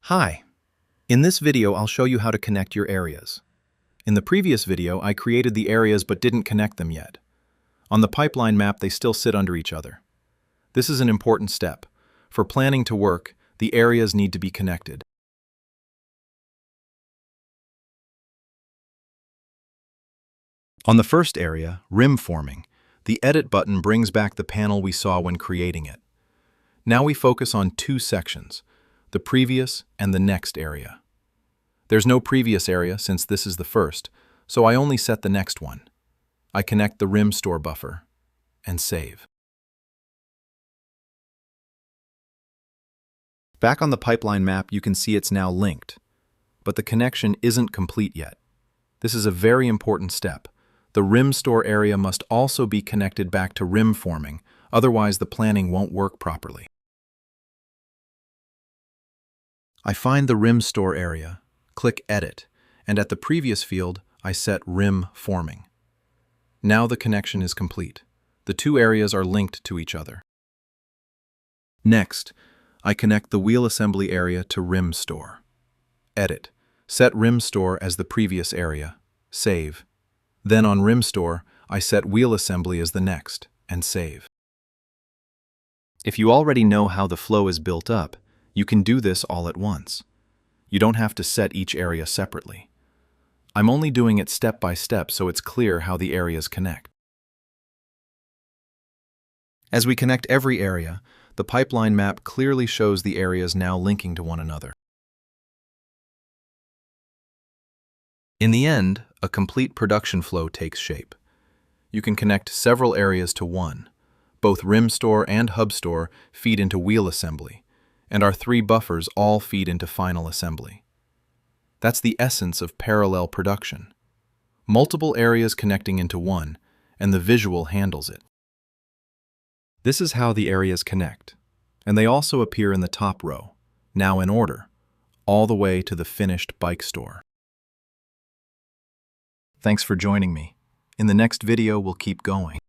Hi. In this video, I'll show you how to connect your areas. In the previous video, I created the areas but didn't connect them yet. On the pipeline map, they still sit under each other. This is an important step. For planning to work, the areas need to be connected. On the first area, rim forming, the Edit button brings back the panel we saw when creating it. Now we focus on two sections, the previous and the next area. There's no previous area since this is the first, so I only set the next one. I connect the rim store buffer and save. Back on the pipeline map, you can see it's now linked, but the connection isn't complete yet. This is a very important step. The rim store area must also be connected back to rim forming, otherwise the planning won't work properly. I find the rim store area, click Edit, and at the previous field, I set rim forming. Now the connection is complete. The two areas are linked to each other. Next, I connect the wheel assembly area to rim store. Edit, set rim store as the previous area, save. Then on rim store, I set wheel assembly as the next, and save. If you already know how the flow is built up, you can do this all at once. You don't have to set each area separately. I'm only doing it step by step so it's clear how the areas connect. As we connect every area, the pipeline map clearly shows the areas now linking to one another. In the end, a complete production flow takes shape. You can connect several areas to one. Both rim store and hub store feed into wheel assembly, and our three buffers all feed into final assembly. That's the essence of parallel production. Multiple areas connecting into one, and the visual handles it. This is how the areas connect, and they also appear in the top row, now in order, all the way to the finished bike store. Thanks for joining me. In the next video, we'll keep going.